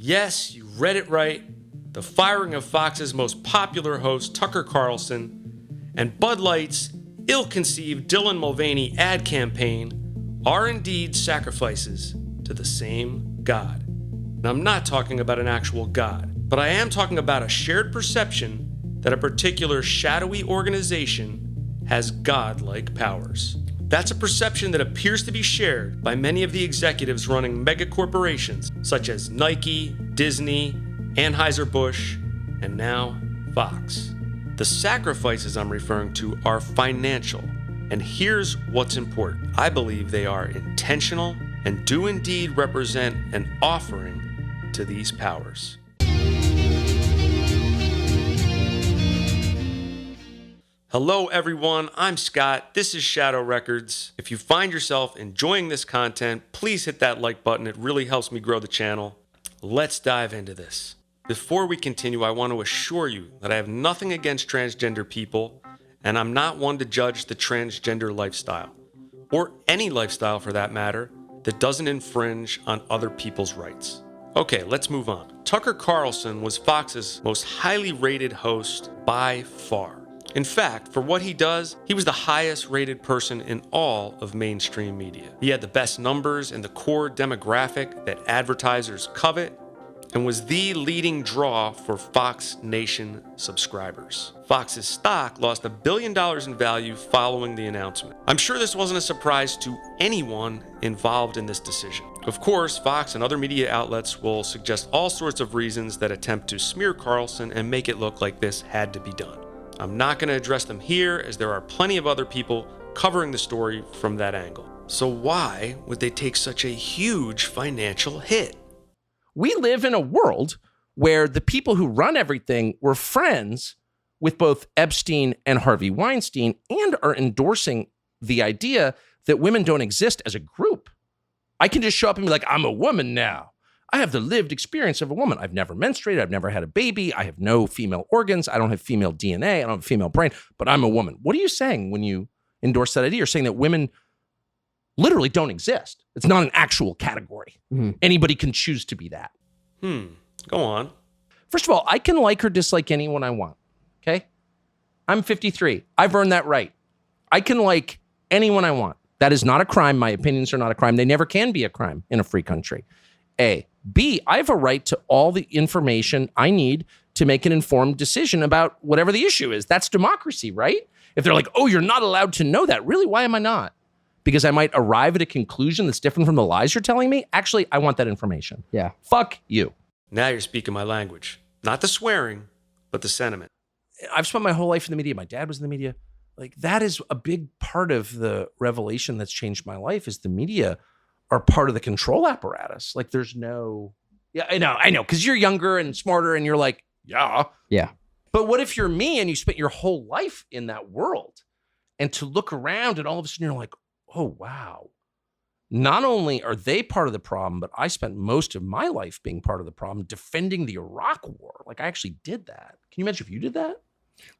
Yes, you read it right. The firing of Fox's most popular host, Tucker Carlson, and Bud Light's ill-conceived Dylan Mulvaney ad campaign are indeed sacrifices to the same God. And I'm not talking about an actual God, but I am talking about a shared perception that a particular shadowy organization has God-like powers. That's a perception that appears to be shared by many of the executives running mega corporations such as Nike, Disney, Anheuser Busch, and now Fox. The sacrifices I'm referring to are financial, and here's what's important. I believe they are intentional and do indeed represent an offering to these powers. Hello everyone, I'm Scott, this is Shadow Wreckardz. If you find yourself enjoying this content, please hit that like button, it really helps me grow the channel. Let's dive into this. Before we continue, I want to assure you that I have nothing against transgender people, and I'm not one to judge the transgender lifestyle, or any lifestyle for that matter, that doesn't infringe on other people's rights. Okay, let's move on. Tucker Carlson was Fox's most highly rated host by far. In fact, for what he does, he was the highest rated person in all of mainstream media. He had the best numbers in the core demographic that advertisers covet, and was the leading draw for Fox Nation subscribers. Fox's stock lost $1 billion in value following the announcement. I'm sure this wasn't a surprise to anyone involved in this decision. Of course, Fox and other media outlets will suggest all sorts of reasons that attempt to smear Carlson and make it look like this had to be done. I'm not going to address them here, as there are plenty of other people covering the story from that angle. So why would they take such a huge financial hit? We live in a world where the people who run everything were friends with both Epstein and Harvey Weinstein and are endorsing the idea that women don't exist as a group. I can just show up and be like, I'm a woman now. I have the lived experience of a woman. I've never menstruated. I've never had a baby. I have no female organs. I don't have female DNA. I don't have a female brain, but I'm a woman. What are you saying when you endorse that idea? You're saying that women literally don't exist. It's not an actual category. Mm-hmm. Anybody can choose to be that. Go on. First of all, I can like or dislike anyone I want, okay? I'm 53. I've earned that right. I can like anyone I want. That is not a crime. My opinions are not a crime. They never can be a crime in a free country. A. B, I have a right to all the information I need to make an informed decision about whatever the issue is. That's democracy, right? If they're like, oh, you're not allowed to know that. Really, why am I not? Because I might arrive at a conclusion that's different from the lies you're telling me? Actually, I want that information. Yeah. Fuck you. Now you're speaking my language. Not the swearing, but the sentiment. I've spent my whole life in the media. My dad was in the media. Like, that is a big part of the revelation that's changed my life, is the media are part of the control apparatus. Like, there's no... Yeah, I know, because you're younger and smarter and you're like, yeah. Yeah. But what if you're me and you spent your whole life in that world, and to look around and all of a sudden you're like, oh, wow. Not only are they part of the problem, but I spent most of my life being part of the problem, defending the Iraq War. Like, I actually did that. Can you imagine if you did that?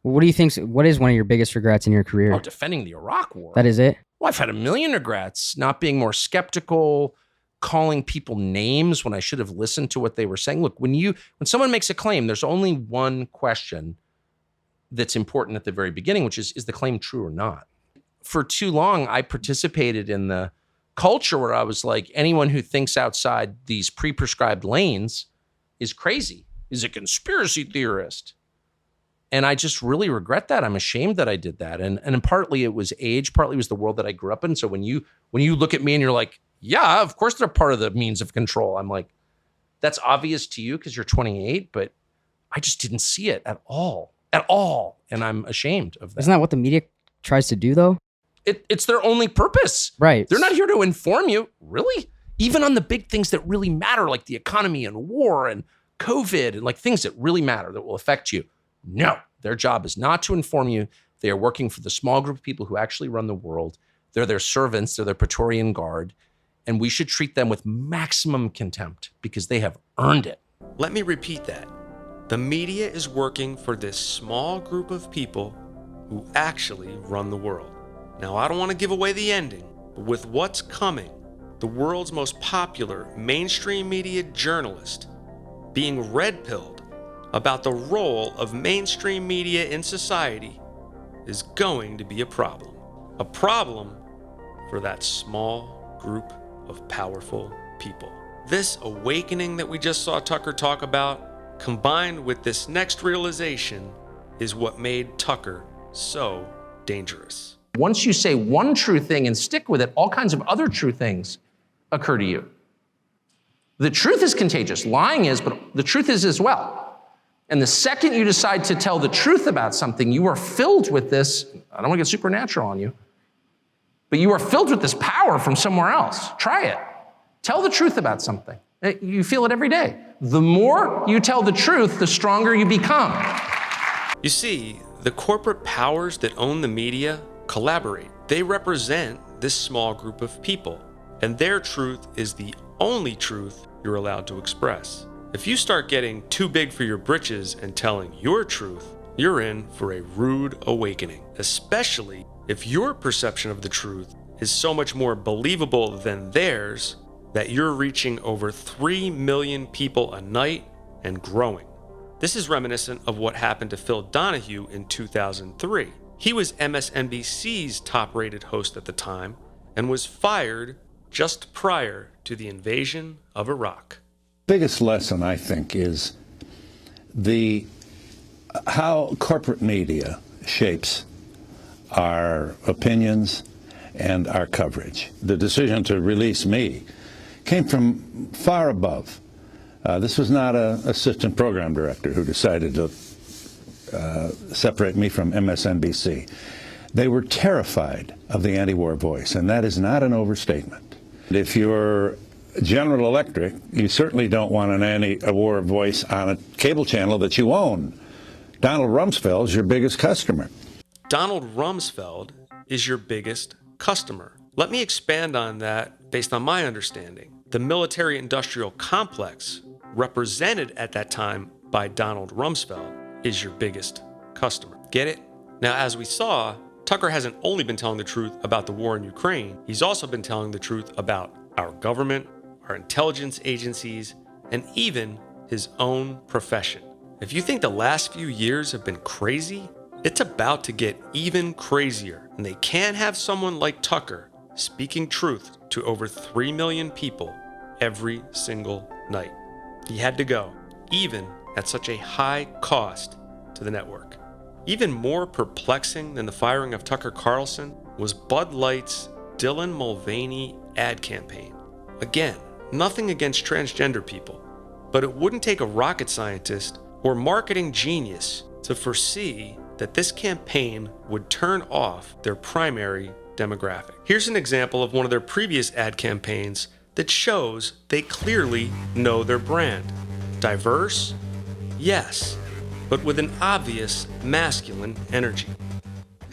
Well, what do you think? What is one of your biggest regrets in your career? Oh, defending the Iraq War. That is it? Well, I've had a million regrets. Not being more skeptical, calling people names when I should have listened to what they were saying. Look, when someone makes a claim, there's only one question that's important at the very beginning, which is the claim true or not? For too long, I participated in the culture where I was like, anyone who thinks outside these pre-prescribed lanes is crazy, is a conspiracy theorist. And I just really regret that. I'm ashamed that I did that. And partly it was age, partly it was the world that I grew up in. So when you look at me and you're like, yeah, of course they're part of the means of control, I'm like, that's obvious to you because you're 28, but I just didn't see it at all. And I'm ashamed of that. Isn't that what the media tries to do, though? It's their only purpose. Right. They're not here to inform you. Really? Even on the big things that really matter, like the economy and war and COVID and like things that really matter that will affect you. No, their job is not to inform you. They are working for the small group of people who actually run the world. They're their servants. They're their Praetorian Guard. And we should treat them with maximum contempt because they have earned it. Let me repeat that. The media is working for this small group of people who actually run the world. Now, I don't want to give away the ending, but with what's coming, the world's most popular mainstream media journalist being red-pilled about the role of mainstream media in society is going to be a problem. A problem for that small group of powerful people. This awakening that we just saw Tucker talk about, combined with this next realization, is what made Tucker so dangerous. Once you say one true thing and stick with it, all kinds of other true things occur to you. The truth is contagious. Lying is, but the truth is as well. And the second you decide to tell the truth about something, you are filled with this, I don't want to get supernatural on you, but you are filled with this power from somewhere else. Try it. Tell the truth about something. You feel it every day. The more you tell the truth, the stronger you become. You see, the corporate powers that own the media collaborate. They represent this small group of people, and their truth is the only truth you're allowed to express. If you start getting too big for your britches and telling your truth, you're in for a rude awakening, especially if your perception of the truth is so much more believable than theirs that you're reaching over 3 million people a night and growing. This is reminiscent of what happened to Phil Donahue in 2003. He was MSNBC's top-rated host at the time and was fired just prior to the invasion of Iraq. Biggest lesson, I think, is how corporate media shapes our opinions and our coverage. The decision to release me came from far above. This was not an assistant program director who decided to separate me from MSNBC. They were terrified of the anti-war voice, and that is not an overstatement. If you're General Electric, you certainly don't want an anti-war voice on a cable channel that you own. Donald Rumsfeld is your biggest customer. Donald Rumsfeld is your biggest customer. Let me expand on that based on my understanding. The military-industrial complex, represented at that time by Donald Rumsfeld, is your biggest customer. Get it? Now, as we saw, Tucker hasn't only been telling the truth about the war in Ukraine, he's also been telling the truth about our government, our intelligence agencies, and even his own profession. If you think the last few years have been crazy, it's about to get even crazier, and they can't have someone like Tucker speaking truth to over 3 million people every single night. He had to go, even at such a high cost to the network. Even more perplexing than the firing of Tucker Carlson was Bud Light's Dylan Mulvaney ad campaign. Again, nothing against transgender people, but it wouldn't take a rocket scientist or marketing genius to foresee that this campaign would turn off their primary demographic. Here's an example of one of their previous ad campaigns that shows they clearly know their brand. Diverse? Yes, but with an obvious masculine energy.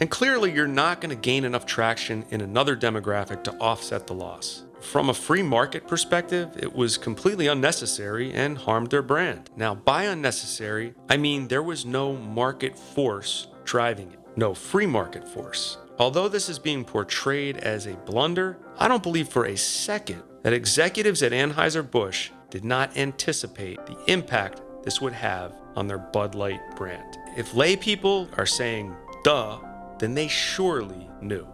And clearly you're not going to gain enough traction in another demographic to offset the loss. From a free market perspective, it was completely unnecessary and harmed their brand. Now, by unnecessary, I mean there was no market force driving it. No free market force. Although this is being portrayed as a blunder, I don't believe for a second that executives at Anheuser Busch did not anticipate the impact this would have on their Bud Light brand. If lay people are saying, duh, then they surely knew.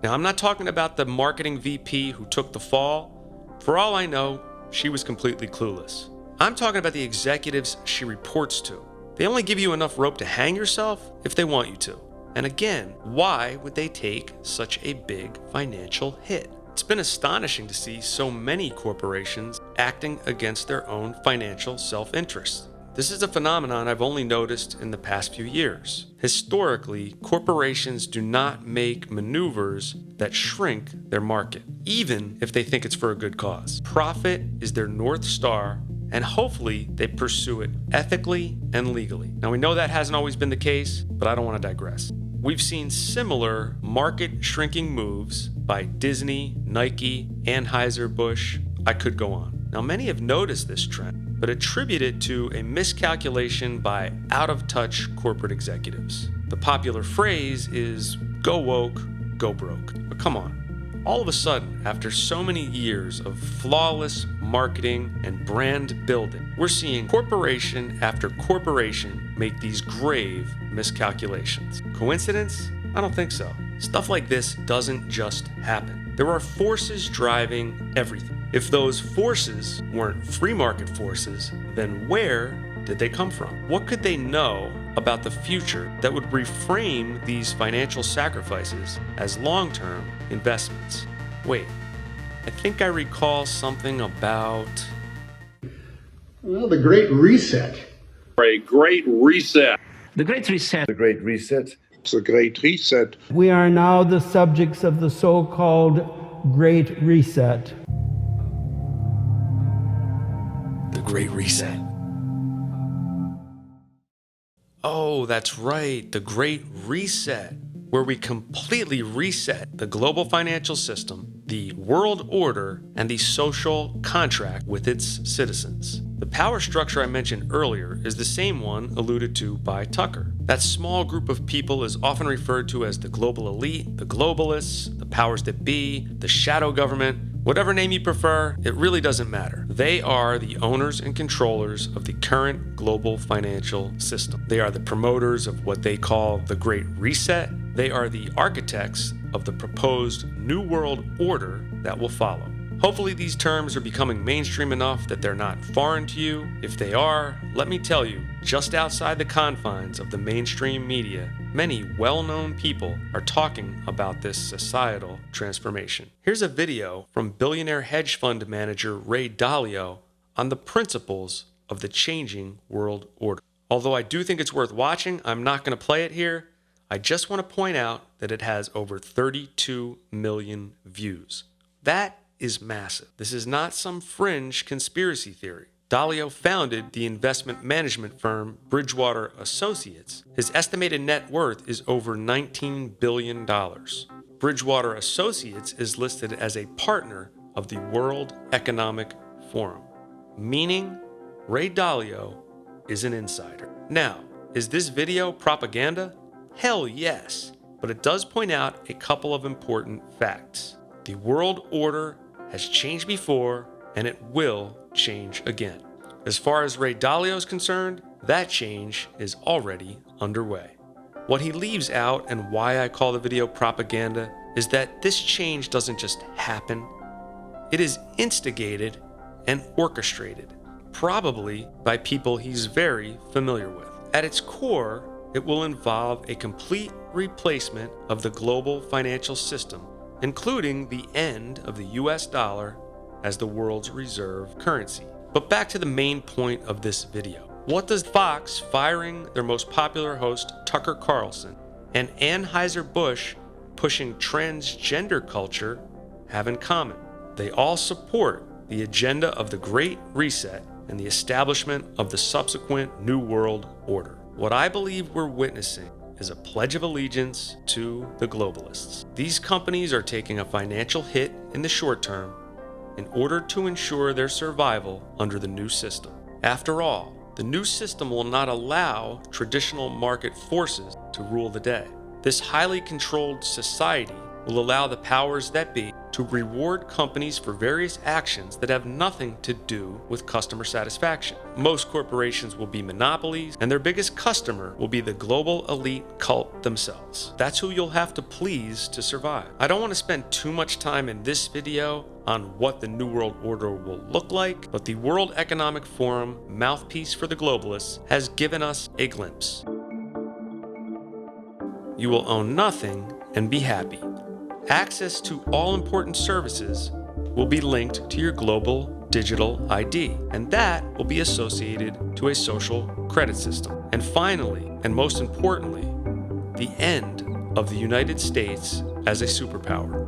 Now, I'm not talking about the marketing VP who took the fall. For all I know, she was completely clueless. I'm talking about the executives she reports to. They only give you enough rope to hang yourself if they want you to. And again, why would they take such a big financial hit? It's been astonishing to see so many corporations acting against their own financial self-interest. This is a phenomenon I've only noticed in the past few years. Historically, corporations do not make maneuvers that shrink their market, even if they think it's for a good cause. Profit is their North Star, and hopefully they pursue it ethically and legally. Now, we know that hasn't always been the case, but I don't want to digress. We've seen similar market shrinking moves by Disney, Nike, Anheuser Busch. I could go on. Now, many have noticed this trend, but attribute it to a miscalculation by out-of-touch corporate executives. The popular phrase is, go woke, go broke. But come on, All of a sudden, after so many years of flawless marketing and brand building, we're seeing corporation after corporation make these grave miscalculations. Coincidence? I don't think so. Stuff like this doesn't just happen. There are forces driving everything. If those forces weren't free market forces, then where did they come from? What could they know about the future that would reframe these financial sacrifices as long-term investments? Wait, I think I recall something about... Well, the Great Reset. A great reset. The Great Reset. The Great Reset. It's a great reset. We are now the subjects of the so-called Great Reset. The Great Reset. Oh, that's right, the Great Reset, where we completely reset the global financial system, the world order, and the social contract with its citizens. The power structure I mentioned earlier is the same one alluded to by Tucker. That small group of people is often referred to as the global elite, the globalists, the powers that be, the shadow government. Whatever name you prefer, it really doesn't matter. They are the owners and controllers of the current global financial system. They are the promoters of what they call the Great Reset. They are the architects of the proposed New World Order that will follow. Hopefully these terms are becoming mainstream enough that they're not foreign to you. If they are, let me tell you, just outside the confines of the mainstream media, many well-known people are talking about this societal transformation. Here's a video from billionaire hedge fund manager Ray Dalio on the principles of the changing world order. Although I do think it's worth watching, I'm not going to play it here. I just want to point out that it has over 32 million views. That is massive. This is not some fringe conspiracy theory. Dalio founded the investment management firm Bridgewater Associates. His estimated net worth is over $19 billion. Bridgewater Associates is listed as a partner of the World Economic Forum, meaning Ray Dalio is an insider. Now, is this video propaganda? Hell yes, but it does point out a couple of important facts. The world order has changed before, and it will change again. As far as Ray Dalio is concerned, that change is already underway. What he leaves out, and why I call the video propaganda, is that this change doesn't just happen. It is instigated and orchestrated, probably by people he's very familiar with. At its core, it will involve a complete replacement of the global financial system, including the end of the US dollar as the world's reserve currency. But back to the main point of this video. What does Fox firing their most popular host, Tucker Carlson, and Anheuser Busch pushing transgender culture have in common? They all support the agenda of the Great Reset and the establishment of the subsequent New World Order. What I believe we're witnessing is a pledge of allegiance to the globalists. These companies are taking a financial hit in the short term in order to ensure their survival under the new system. After all, the new system will not allow traditional market forces to rule the day. This highly controlled society will allow the powers that be to reward companies for various actions that have nothing to do with customer satisfaction. Most corporations will be monopolies, and their biggest customer will be the global elite cult themselves. That's who you'll have to please to survive. I don't want to spend too much time in this video on what the New World Order will look like, but the World Economic Forum, mouthpiece for the globalists, has given us a glimpse. You will own nothing and be happy. Access to all important services will be linked to your global digital ID, and that will be associated to a social credit system. And finally, and most importantly, the end of the United States as a superpower.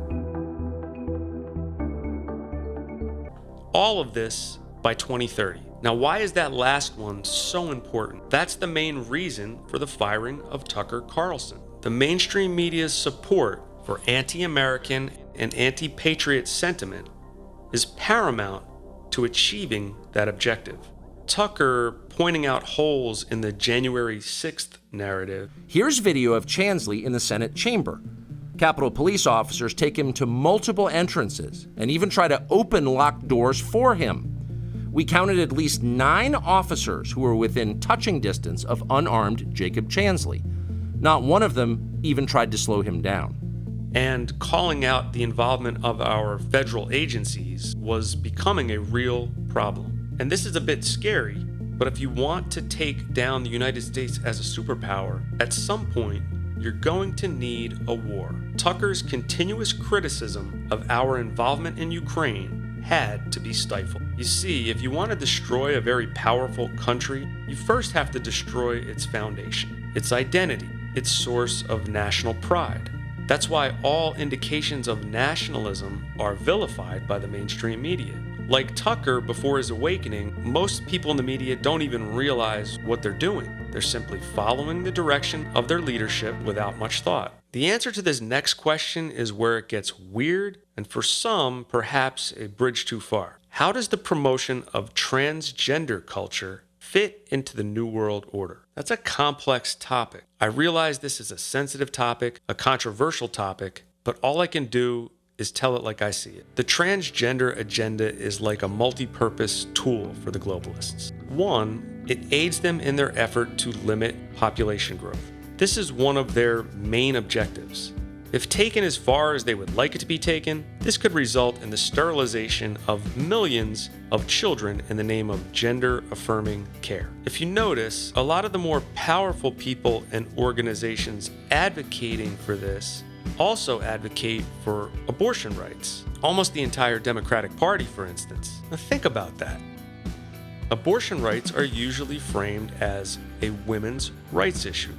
All of this by 2030. Now, why is that last one so important? That's the main reason for the firing of Tucker Carlson. The mainstream media's support for anti-American and anti-patriot sentiment is paramount to achieving that objective. Tucker pointing out holes in the January 6th narrative. Here's video of Chansley in the Senate chamber. Capitol Police officers take him to multiple entrances and even try to open locked doors for him. We counted at least 9 officers who were within touching distance of unarmed Jacob Chansley. Not one of them even tried to slow him down. And calling out the involvement of our federal agencies was becoming a real problem. And this is a bit scary, but if you want to take down the United States as a superpower, at some point, you're going to need a war. Tucker's continuous criticism of our involvement in Ukraine had to be stifled. You see, if you want to destroy a very powerful country, you first have to destroy its foundation, its identity, its source of national pride. That's why all indications of nationalism are vilified by the mainstream media. Like Tucker before his awakening, most people in the media don't even realize what they're doing. They're simply following the direction of their leadership without much thought. The answer to this next question is where it gets weird, and for some, perhaps a bridge too far. How does the promotion of transgender culture fit into the New World Order? That's a complex topic. I realize this is a sensitive topic, a controversial topic, but all I can do is tell it like I see it. The transgender agenda is like a multi-purpose tool for the globalists. One, it aids them in their effort to limit population growth. This is one of their main objectives. If taken as far as they would like it to be taken, this could result in the sterilization of millions of children in the name of gender-affirming care. If you notice, a lot of the more powerful people and organizations advocating for this also advocate for abortion rights. Almost the entire Democratic Party, for instance. Now think about that. Abortion rights are usually framed as a women's rights issue.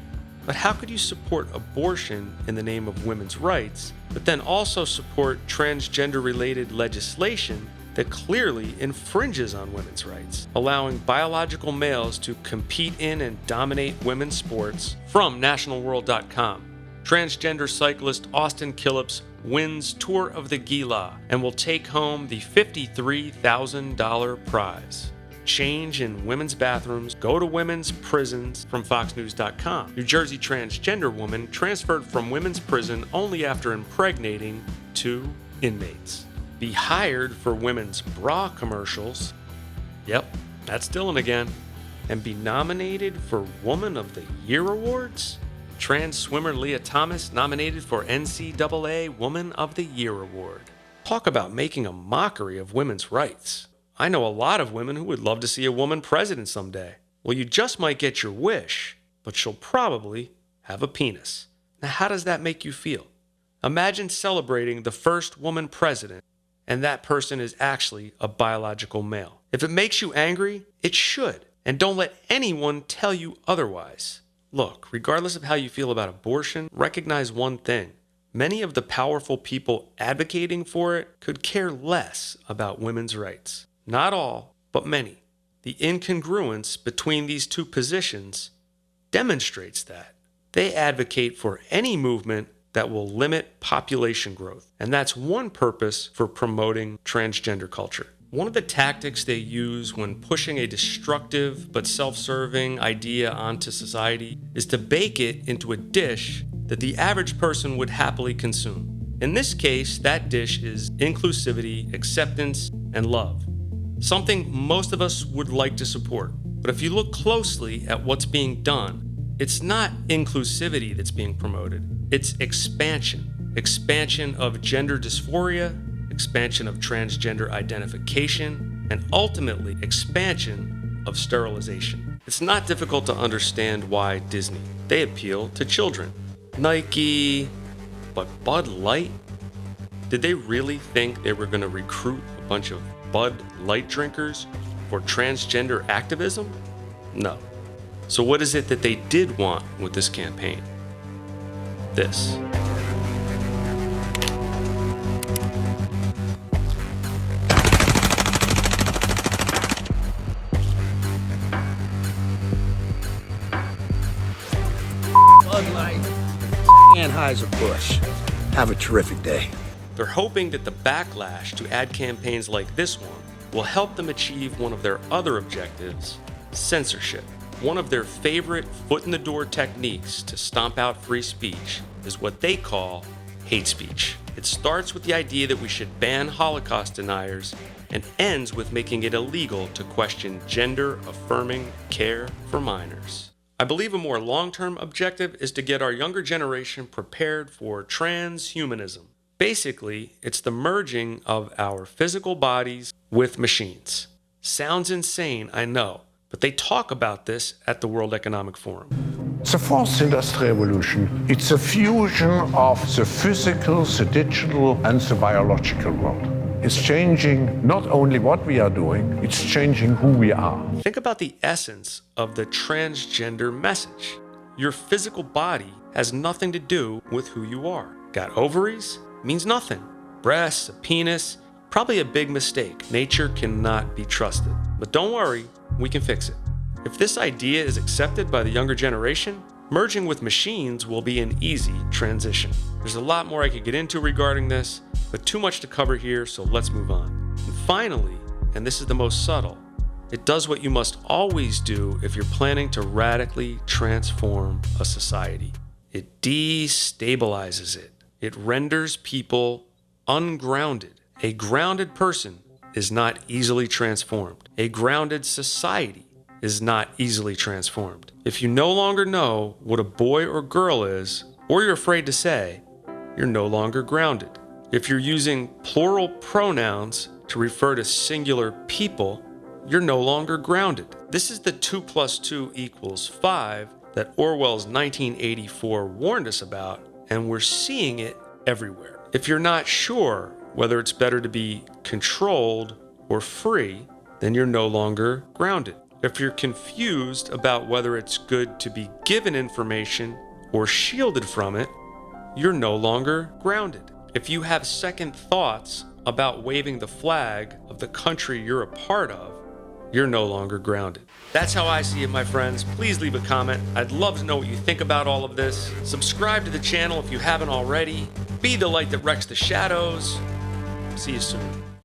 But how could you support abortion in the name of women's rights, but then also support transgender-related legislation that clearly infringes on women's rights, allowing biological males to compete in and dominate women's sports? From nationalworld.com. Transgender cyclist Austin Killips wins Tour of the Gila and will take home the $53,000 prize. Change in women's bathrooms, go to women's prisons. From foxnews.com. New Jersey transgender woman transferred from women's prison only after impregnating 2 inmates. Be hired for women's bra commercials. Yep, that's Dylan again. And be nominated for Woman of the Year awards? Trans swimmer Leah Thomas nominated for NCAA Woman of the Year award. Talk about making a mockery of women's rights. I know a lot of women who would love to see a woman president someday. Well, you just might get your wish, but she'll probably have a penis. Now, how does that make you feel? Imagine celebrating the first woman president, and that person is actually a biological male. If it makes you angry, it should. And don't let anyone tell you otherwise. Look, regardless of how you feel about abortion, recognize one thing. Many of the powerful people advocating for it could care less about women's rights. Not all, but many. The incongruence between these two positions demonstrates that. They advocate for any movement that will limit population growth, and that's one purpose for promoting transgender culture. One of the tactics they use when pushing a destructive but self-serving idea onto society is to bake it into a dish that the average person would happily consume. In this case, that dish is inclusivity, acceptance, and love. Something most of us would like to support. But if you look closely at what's being done, it's not inclusivity that's being promoted. It's expansion. Expansion of gender dysphoria, expansion of transgender identification, and ultimately expansion of sterilization. It's not difficult to understand why Disney. They appeal to children. Nike, but Bud Light? Did they really think they were going to recruit a bunch of Bud Light drinkers for transgender activism? No. So what is it that they did want with this campaign? This. Bud Light, Anheuser Busch. Have a terrific day. They're hoping that the backlash to ad campaigns like this one will help them achieve one of their other objectives, censorship. One of their favorite foot-in-the-door techniques to stomp out free speech is what they call hate speech. It starts with the idea that we should ban Holocaust deniers and ends with making it illegal to question gender-affirming care for minors. I believe a more long-term objective is to get our younger generation prepared for transhumanism. Basically, it's the merging of our physical bodies with machines. Sounds insane, I know, but they talk about this at the World Economic Forum. The fourth industrial revolution, it's a fusion of the physical, the digital, and the biological world. It's changing not only what we are doing, it's changing who we are. Think about the essence of the transgender message. Your physical body has nothing to do with who you are. Got ovaries? Means nothing. Breasts, a penis, probably a big mistake. Nature cannot be trusted. But don't worry, we can fix it. If this idea is accepted by the younger generation, merging with machines will be an easy transition. There's a lot more I could get into regarding this, but too much to cover here, so let's move on. And finally, and this is the most subtle, it does what you must always do if you're planning to radically transform a society. It destabilizes it. It renders people ungrounded. A grounded person is not easily transformed. A grounded society is not easily transformed. If you no longer know what a boy or girl is, or you're afraid to say, you're no longer grounded. If you're using plural pronouns to refer to singular people, you're no longer grounded. This is the 2 + 2 = 5 that Orwell's 1984 warned us about, and we're seeing it everywhere. If you're not sure whether it's better to be controlled or free, then you're no longer grounded. If you're confused about whether it's good to be given information or shielded from it, you're no longer grounded. If you have second thoughts about waving the flag of the country you're a part of, you're no longer grounded. That's how I see it, my friends. Please leave a comment. I'd love to know what you think about all of this. Subscribe to the channel if you haven't already. Be the light that wrecks the shadows. See you soon.